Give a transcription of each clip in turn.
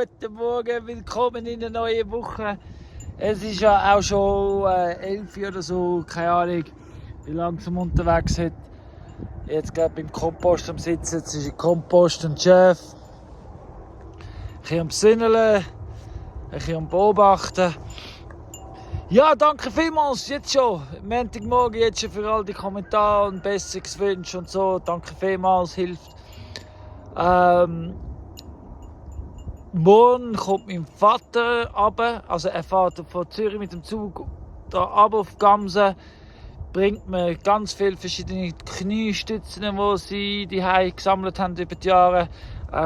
Guten Morgen, willkommen in einer neuen Woche. Es ist ja auch schon 11 Uhr oder so, keine Ahnung, wie langsam unterwegs heute. Jetzt gerade beim Kompost am Sitzen, jetzt ist Kompost und Chef. Ein bisschen am Besinneln, ein bisschen am Beobachten. Ja, danke vielmals, jetzt schon. Montagmorgen jetzt schon für all die Kommentare und Besserungswünsche und so. Danke vielmals, hilft. Morgen kommt mein Vater runter, also er fährt von Zürich mit dem Zug da runter auf Gamsen, bringt mir ganz viele verschiedene Kniestützen, die sie die gesammelt haben über die Jahre,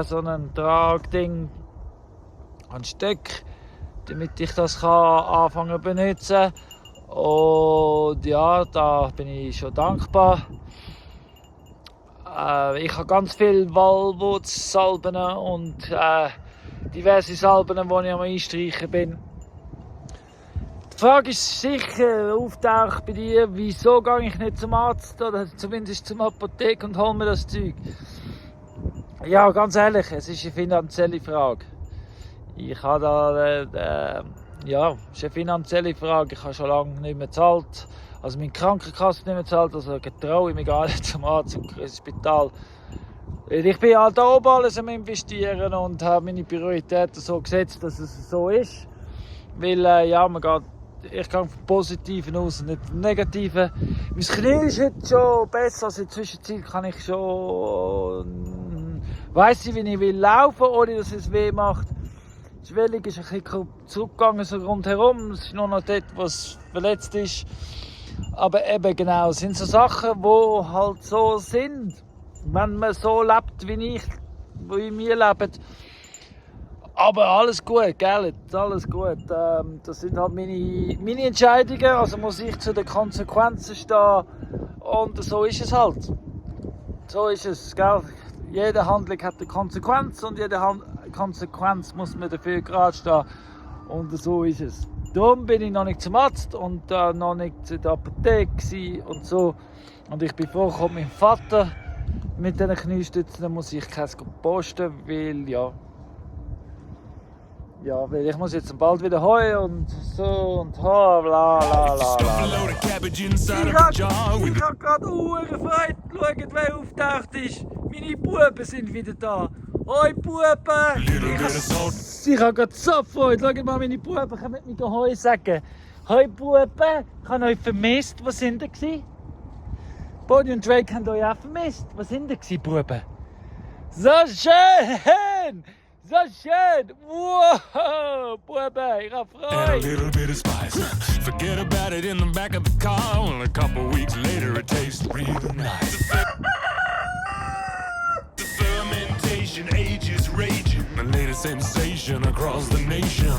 so ein Tragding, ein Stück, damit ich das kann anfangen zu benutzen. Und ja, da bin ich schon dankbar. Ich habe ganz viele Walwurzsalben und diverse Salben, die ich am Einstreichen bin. Die Frage ist sicher auftaucht bei dir, wieso gehe ich nicht zum Arzt oder zumindest zum Apotheke und hole mir das Zeug? Ja, ganz ehrlich, es ist eine finanzielle Frage. Ich habe da, es ist eine finanzielle Frage. Ich habe schon lange nicht mehr gezahlt. Also meine Krankenkasse nicht mehr gezahlt, also traue ich mich gar nicht zum Arzt ins Spital. Ich bin halt da oben alles am Investieren und habe meine Prioritäten so gesetzt, dass es so ist. Weil, ich gehe vom Positiven aus und nicht vom Negativen. Mein Knie ist jetzt schon besser, also in der Zwischenzeit kann ich schon, weiss ich, wie ich will laufen, ohne dass es weh macht. Die Schwellung ist ein bisschen zurückgegangen, so rundherum. Es ist nur noch dort, was verletzt ist. Aber eben genau, es sind so Sachen, die halt so sind. Wenn man so lebt wie ich, wie wir leben. Aber alles gut, gell? Alles gut. Das sind halt meine Entscheidungen. Also muss ich zu den Konsequenzen stehen. Und so ist es halt. So ist es, gell? Jede Handlung hat eine Konsequenz und jede Konsequenz muss man dafür gerade stehen. Und so ist es. Darum bin ich noch nicht zum Arzt und noch nicht in der Apotheke und so. Und ich bin froh, kommt mein Vater mit diesen Kniestützen, dann muss ich keins posten, weil weil ich muss jetzt bald wieder heuen und so und bla bla bla bla. Ich hab gerade Freude, schaut, wer auftaucht ist. Meine Buben sind wieder da. Hoi Buben! Ich habe gerade so Freude. Schaut mal, meine Buben können mit mir Hoi sagen. Hoi Buben, ich habe euch vermisst. Was sind ihr? Bonnie und Drake haben euch auch vermisst. Was sind ihr, Buben? So schön! So schön! Wow! Buben, ich habe Freude! And a little bit of spice. Forget about it in the back of the car. And a couple weeks later it tastes real nice. The fermentation age is raging. The latest sensation across the nation.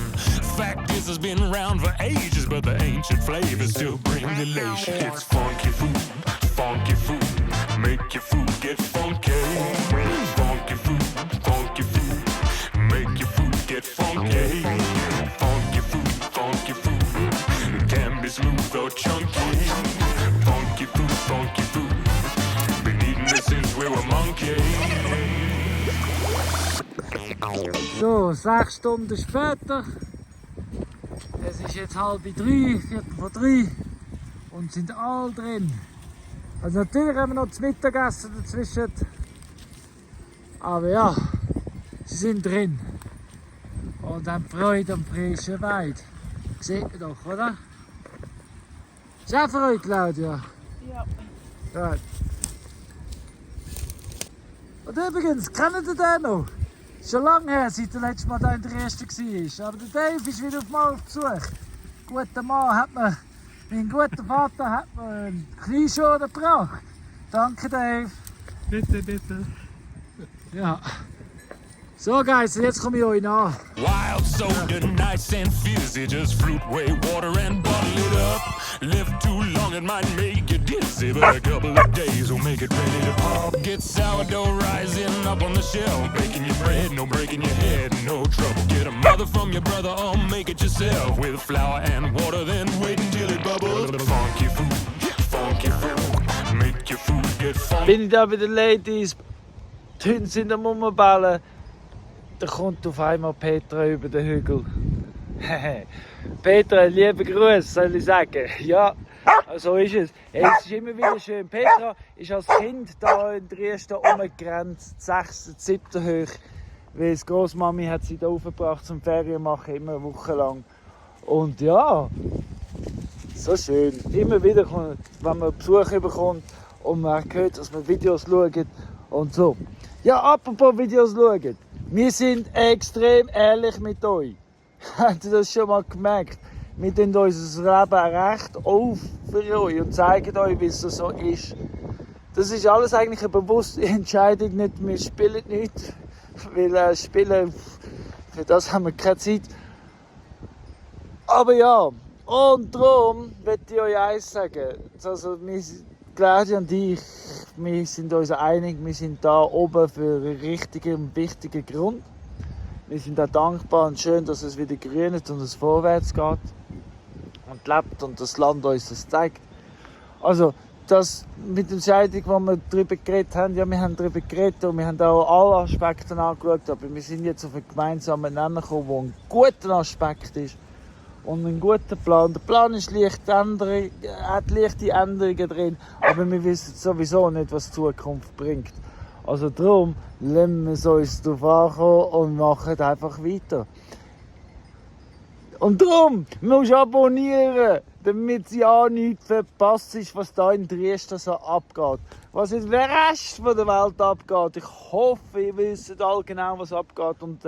Fact is, it's been around for ages, but the ancient flavors still bring elation. It's funky food, funky food. Make your food get funky. Funky food, funky food. Make your food get funky. Funky food, funky food. It can be smooth or chunky. Funky food, funky food. Been eating this since we were monkeys. So, 6 Stunden später. Es ist jetzt 2:30, 2:45 und sind alle drin. Also natürlich haben wir noch das Mittagessen dazwischen. Aber ja, sie sind drin. Und haben Freude am frischen Weid. Sieht man doch, oder? Ist auch Freude, Claudia? Ja. Gut. Und übrigens, kennt ihr den noch? Schon lange her, seit der letzte Mal da in der ersten war. Aber der Dave ist wieder auf Besuch. Guter Mann hat mir, mein guter Vater hat mir einen Knieschoner gebracht. Danke, Dave. Bitte. Ja. So, Guys, jetzt komme ich euch nach. Wild soda, nice and fizzy. Just fruit, whey, water and bottle it up. Live too long, it might make you dizzy, but a couple of days will make it ready to pop. Get sourdough rising up on the shelf. Baking your bread, no breaking your head, no trouble. Get a mother from your brother or make it yourself. With flour and water, then wait until it bubbles. Funky food, funky food. Make your food get funky. Bin ich da bei den Ladies. Die Hunde sind am Rumballen. Da kommt auf einmal Petra über den Hügel. Petra, liebe Grüße, soll ich sagen. Ja, so ist es. Es ist immer wieder schön. Petra ist als Kind da in Dresden rumgerannt, 6., 7. hoch. Weil die Großmami hat sie da aufgebracht zum Ferien machen, immer wochenlang. Und ja, so schön. Immer wieder, wenn man Besuch bekommt und man hört, dass man Videos schaut und so. Ja, apropos Videos schauen. Wir sind extrem ehrlich mit euch. Habt ihr das schon mal gemerkt? Wir tun unser Leben recht auf für euch und zeigen euch, wie es so ist. Das ist alles eigentlich eine bewusste Entscheidung. Nicht, wir spielen nicht, weil spielen, für das haben wir keine Zeit. Aber ja, und darum möchte ich euch eins sagen. Also, Claudia und ich, wir sind uns einig, wir sind da oben für einen richtigen und wichtigen Grund. Wir sind auch dankbar und schön, dass es wieder grünt und es vorwärts geht und lebt und das Land uns das zeigt. Also, das mit der Entscheidung, wo wir darüber geredet haben, ja, wir haben darüber geredet und wir haben auch alle Aspekte angeschaut, aber wir sind jetzt auf einen gemeinsamen Nenner gekommen, der ein guter Aspekt ist und ein guter Plan. Der Plan ist hat leichte Änderungen drin, aber wir wissen sowieso nicht, was die Zukunft bringt. Also darum lassen wir es uns darauf ankommen und machen einfach weiter. Und darum musst du abonnieren, damit sie auch nichts verpasst ist, was da in Dresden so abgeht. Was in der Rest der Welt abgeht. Ich hoffe, ihr wisst alle genau, was abgeht und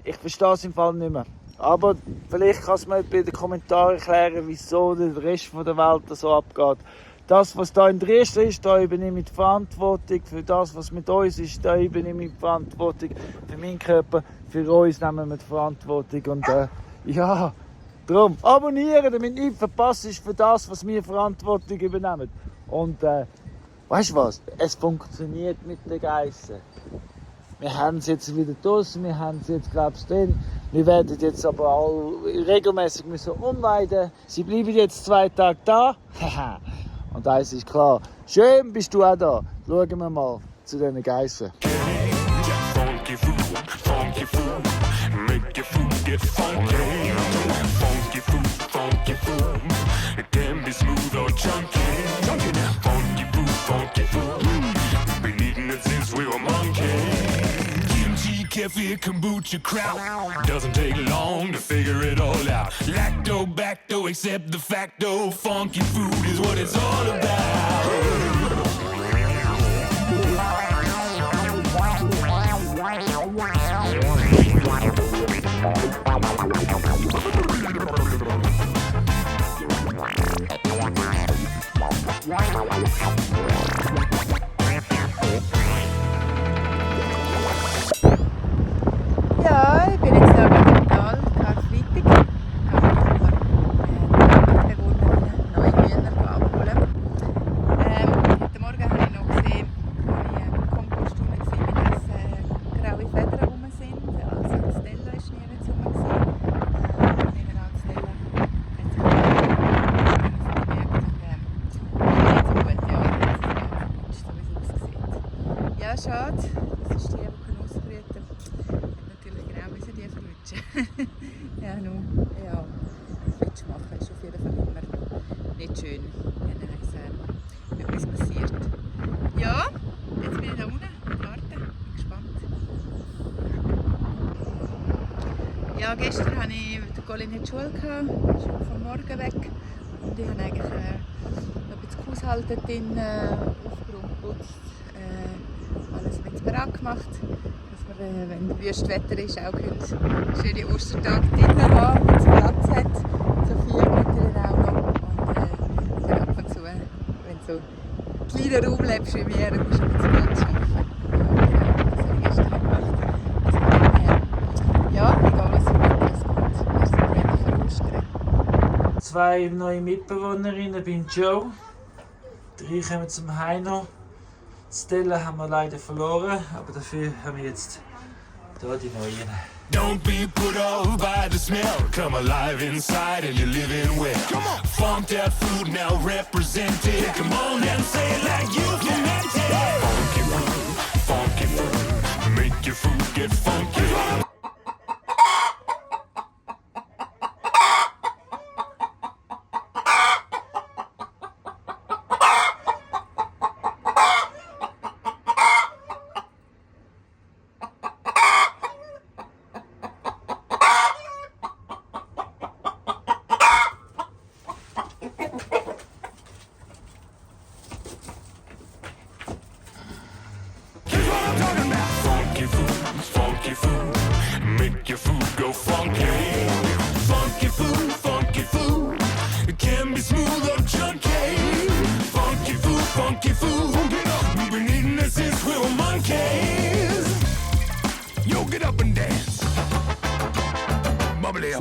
ich verstehe es im Fall nicht mehr. Aber vielleicht kann es mir bei den Kommentaren erklären, wieso der Rest der Welt so abgeht. Das, was da in Dresden ist, da übernehme ich die Verantwortung. Für das, was mit uns ist, da übernehme ich die Verantwortung. Für meinen Körper, für uns nehmen wir die Verantwortung. Und ja, darum abonnieren, damit nichts verpasst ist für das, was wir Verantwortung übernehmen. Und weißt du was? Es funktioniert mit den Geissen. Wir haben es jetzt wieder draussen, wir haben es jetzt, glaube ich, drin. Wir werden jetzt aber auch regelmäßig umweiden. Sie bleiben jetzt 2 Tage da. Und eins ist klar, schön bist du auch da. Schauen wir mal zu diesen Geissen. Funky food, make your food get funky. Funky food, it can be smooth or chunky. Funky food, been eating it since we were monkeys. Kimchi, kefir, kombucha, kraut. Doesn't take long to figure it all out. Lacto, bacto, accept the facto. Funky food is what it's all about. Ja, ich bin jetzt da gerade im Tal, Karfreitag. Ich habe neue Hühner abholen. Heute Morgen habe ich noch gesehen, als ich im Kompost war, wie das graue Federn rum sind. Also die Stella ist nirgends rum. Ich nehme an, die Stella hat sich gemerkt und nicht so gut, ja. Das ist so, wie es aussieht. Ja, schade. Das ist die ausbrüten. Natürlich genau müssen die verlutschen. Ja, nun, ja, Flutsch machen ist auf jeden Fall immer nicht schön, wenn etwas passiert. Ja, jetzt bin ich da unten und warte, bin gespannt. Ja, gestern hatte ich den Colin in die Schule, schon vom Morgen weg. Und ich habe eigentlich noch ein bisschen Haushalt drin aufgeräumt, geputzt, alles mit Barack gemacht. Dass wir, wenn Wüstwetter ist, auch schöne Ostertage drinnen haben, wenn es Platz hat. Sophia geht dann auch noch. Und dann ab und zu, wenn du so einen kleinen Raum lebst wie wir, dann musst du ein bisschen Platz schaffen. Ja, das habe ich gestern gemacht. Also ja, egal was es kommt, wir sind ready für Ostern. 2 neue Mitbewohnerinnen bei Joe. 3 kommen zum Heino. Stella haben wir leider verloren, aber dafür haben wir jetzt hier die neuen. Don't be put off by the smell. Come alive inside and you're living well. Come on. Funked out food now represented. Come on and say it like you meant it. Funky food, make your food get funky.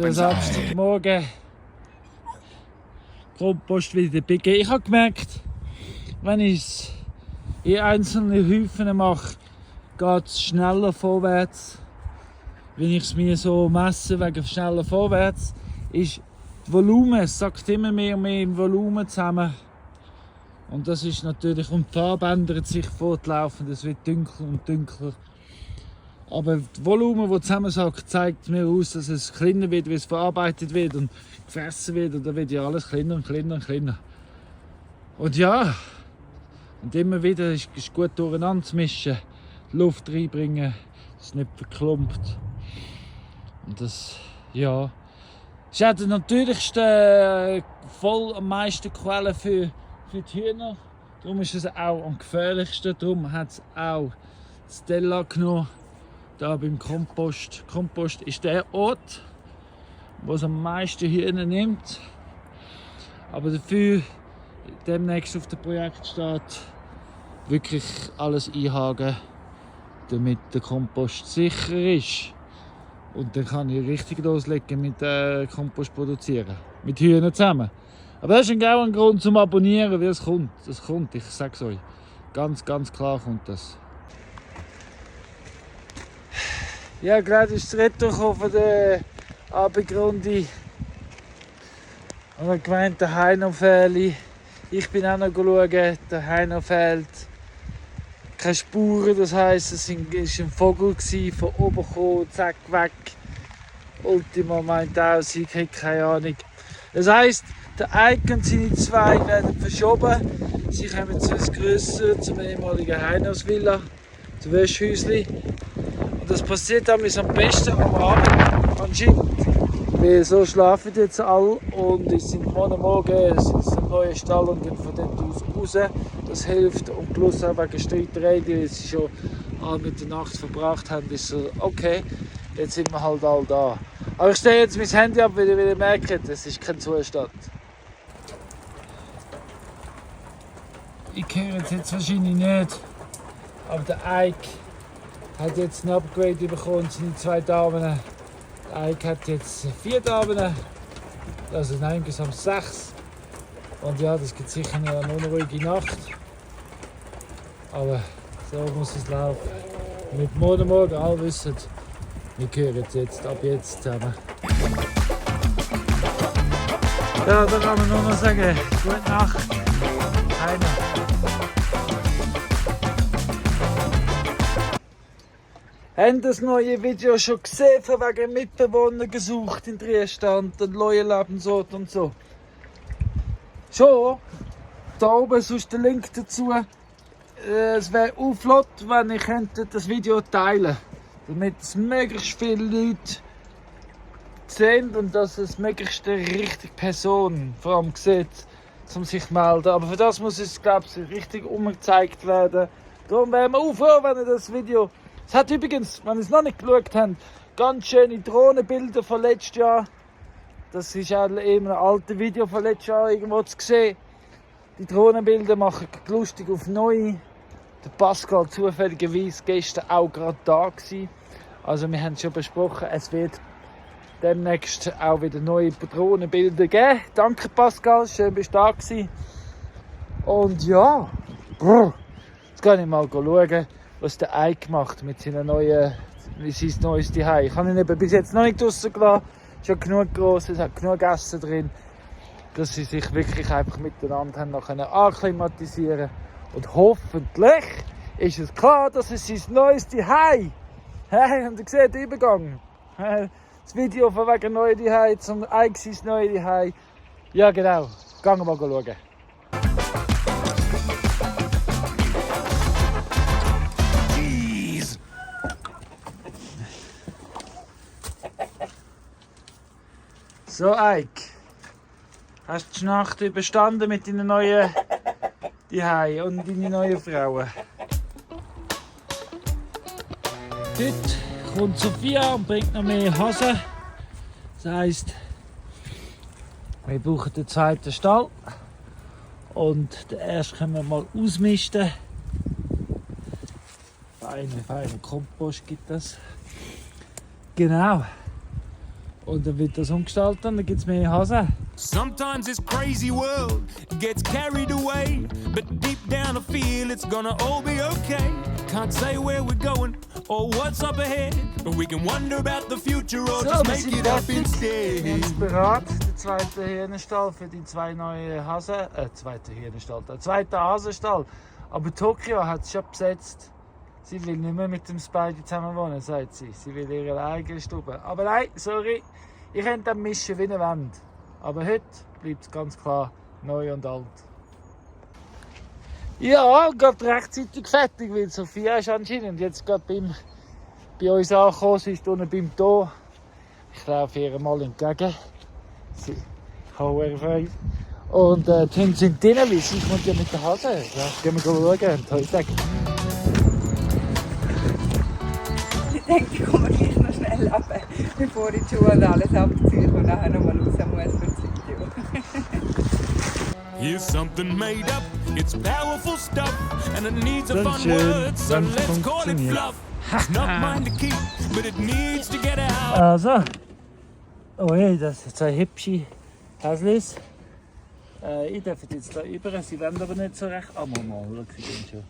Der Samstagmorgen Kompost wieder begeben. Ich habe gemerkt, wenn ich es in einzelnen Häufen mache, geht es schneller vorwärts. Wenn ich es mir so messe, wegen schneller vorwärts, ist das Volumen, es sackt immer mehr und mehr im Volumen zusammen. Und das ist natürlich, und die Farbe ändert sich fortlaufend, es wird dunkler und dunkler. Aber das Volumen, das zusammensackt, zeigt mir aus, dass es kleiner wird, wie es verarbeitet wird und gefressen wird. Und dann wird ja alles kleiner und kleiner und kleiner. Und ja, und immer wieder ist es gut durcheinander zu mischen, die Luft reinbringen, dass es nicht verklumpt. Und das, ja, ist auch der natürlichste, voll am meisten Quelle für die Hühner. Darum ist es auch am gefährlichsten. Darum hat es auch Stella genommen. Da beim Kompost. Kompost ist der Ort, wo es am meisten Hühner nimmt. Aber dafür demnächst auf dem Projekt steht, wirklich alles einhaken, damit der Kompost sicher ist. Und dann kann ich richtig loslegen mit Kompost produzieren. Mit Hühnern zusammen. Aber das ist auch ein Grund zum Abonnieren, wie es kommt. Das kommt, ich sage es euch. Ganz, ganz klar kommt das. Ja, gerade ist das Retour von der Abendrunde. Und er gemeint, der Heino fehlt. Ich bin auch noch schauen, der Heino fehlt. Keine Spuren, das heisst, es war ein Vogel von oben gekommen, zack, weg. Ultima meint auch, sie hat keine Ahnung. Das heisst, der Ike und seine zwei werden verschoben. Sie kommen zu uns grösser, zum ehemaligen Heinosvilla, zum Wäschhäusli. Und das passiert am besten am Abend anscheinend. Weil so schlafen jetzt alle und es sind morgen ein neuer Stall und gehen von dort aus raus. Das hilft und plus auch wegen Streiterei, die sie schon alle mit der Nacht verbracht haben, ist so, okay, jetzt sind wir halt alle da. Aber ich stelle jetzt mein Handy ab, weil ihr wieder merkt, es ist kein Zustand. Ich höre jetzt wahrscheinlich nicht, aber der Ike hat jetzt ein Upgrade bekommen, seine zwei Damen. Der Ike hat jetzt 4 Damen, also nein, insgesamt 6. Und ja, das gibt sicher eine unruhige Nacht. Aber so muss es laufen. Mit morgen alle wissen, wir gehören jetzt ab jetzt zusammen. Ja, dann kann man nur noch sagen, gute Nacht. Heino. Habt ihr das neue Video schon gesehen, von wegen Mitbewohner gesucht in Dresden und neue Lebensort und so? Schon? Da oben sonst der Link dazu. Es wäre auch flott, wenn ich das Video teilen könnte, damit es möglichst viele Leute sehen und dass es möglichst die richtige Person vor allem sieht, um sich zu melden. Aber für das muss es, glaube ich, richtig umgezeigt werden. Darum wären wir auch froh, wenn ihr das Video... Es hat übrigens, wenn ihr es noch nicht geschaut habt, ganz schöne Drohnenbilder von letztes Jahr. Das ist auch eben ein altes Video von letztes Jahr irgendwo zu sehen. Die Drohnenbilder machen lustig auf neu. Der Pascal zufälligerweise gestern auch gerade da gewesen. Also wir haben es schon besprochen, es wird demnächst auch wieder neue Drohnenbilder geben. Danke Pascal, schön bist du da gewesen. Und ja, jetzt kann ich mal schauen, was der Ike macht mit seinem neuen, sein neues Zuhause. Ich habe ihn eben bis jetzt noch nicht draussen gelassen. Es ist schon genug gross, es hat genug Essen drin, dass sie sich wirklich einfach miteinander haben noch akklimatisieren können. Und hoffentlich ist es klar, dass es sein neues Zuhause. Hey, habt ihr gesehen, den Übergang? Das Video von wegen neuen Zuhause zum Ike sein neues Zuhause. Ja genau, gehen wir mal schauen. So Ike, hast du die Nacht überstanden mit deinen neuen Zuhause und deinen neuen Frauen? Dort kommt Sophia und bringt noch mehr Hasen. Das heisst, wir brauchen den zweiten Stall. Und den ersten können wir mal ausmisten. Feiner Kompost gibt das. Genau. Und dann wird das umgestaltet und dann gibt es mehr Hasen. Sometimes this crazy world gets carried away, but deep down I feel it's gonna all be okay. Can't say where we're going or what's up ahead, but we can wonder about the future or just make it up Wir haben es instead. beraten, den zweiten Hirnenstall für die zwei neuen Hasen. Zweiter Hasenstall. Aber Tokio hat es schon besetzt. Sie will nicht mehr mit dem Spidey zusammen wohnen, sagt sie. Sie will ihre eigene Stube. Aber nein, sorry, ihr könnt dann mischen, wie ihr wollt. Aber heute bleibt es ganz klar neu und alt. Ja, gerade rechtzeitig fertig, weil Sophia ist anscheinend jetzt gerade bei uns angekommen. Sie ist unten beim Tor. Ich laufe ihr mal entgegen. Sie kann frei. Und die Hunde sind drinnen, weil sie kommt ja mit der Hase. Ja, gehen wir schauen und heute sagen. Ich denke, ich komme gleich noch schnell runter, bevor ich die Schuhe und alles abziehe und nachher nochmal raus muss für das Video. Here's something made up, it's powerful stuff, and it needs a Ganz fun schön, word, so ganz let's call it funktioniert. fluff. It's not mine to keep, but it needs to get out. Also, oh hey, das sind zwei hübsche Häslis. Ich darf jetzt da über, sie wollen aber nicht so recht. Ah, Mama, schau, sie gehen schon.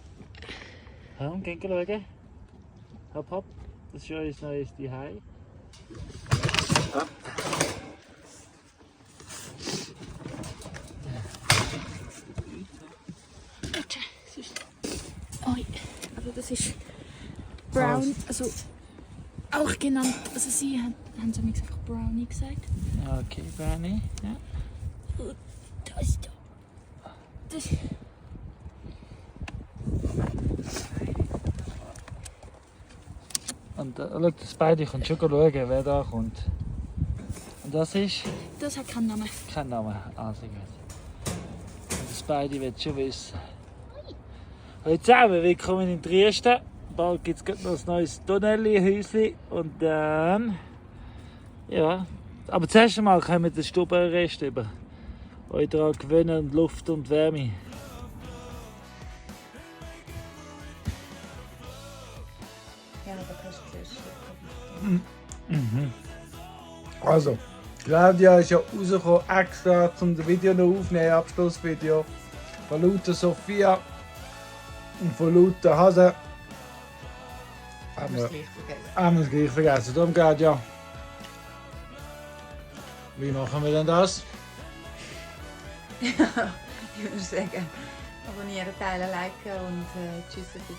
Komm, gehen schauen. Hopp, hopp, das ist ja unser neues Zuhause. Hopp. Oi, also das ist Brown, also auch genannt, also sie haben so einfach Brownie gesagt. Okay, Brownie. Ja. Da ist das. Und schau, das beide kommt schon schauen, wer da kommt. Und das ist Das hat keinen Namen. kein Name. Also gut. Und das beide wird schon wissen. Hallo zusammen, willkommen in Trieste. Bald gibt es noch ein neues Tonelli-Häuschen und dann. Ja. Aber zuerst einmal können wir den Stubenrest über euch daran gewöhnen und Luft und Wärme. Ja, da kannst du zuerst. Also, Claudia ist ja rausgekommen, extra um das Video noch aufzunehmen, Abschlussvideo. Von lauter Sophia und von lauter Hase. Haben wir es gleich vergessen. Haben wir es gleich vergessen. Darum geht ja. Wie machen wir denn das? Ich würde sagen, abonnieren, teilen, liken und tschüss und bis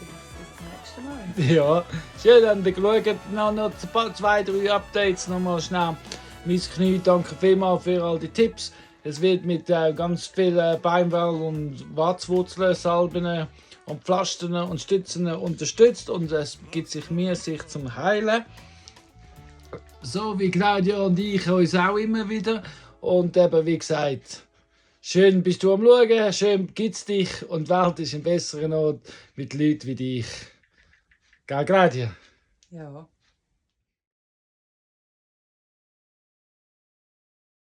zum nächsten Mal. Ja, schön, dann geschaut. Noch 2, 3 Updates nochmal schnell. Mein Knie, danke vielmals für all die Tipps. Es wird mit ganz vielen Beinwell- und Warzwurzeln, Salben und Pflastern und Stützen unterstützt und es gibt sich Mühe, sich zum Heilen. So wie Claudia und ich uns auch immer wieder. Und eben, wie gesagt, schön bist du am Schauen, schön gibt's dich und die Welt ist ein besserer Ort mit Leuten wie dich. Gell, Claudia? Ja.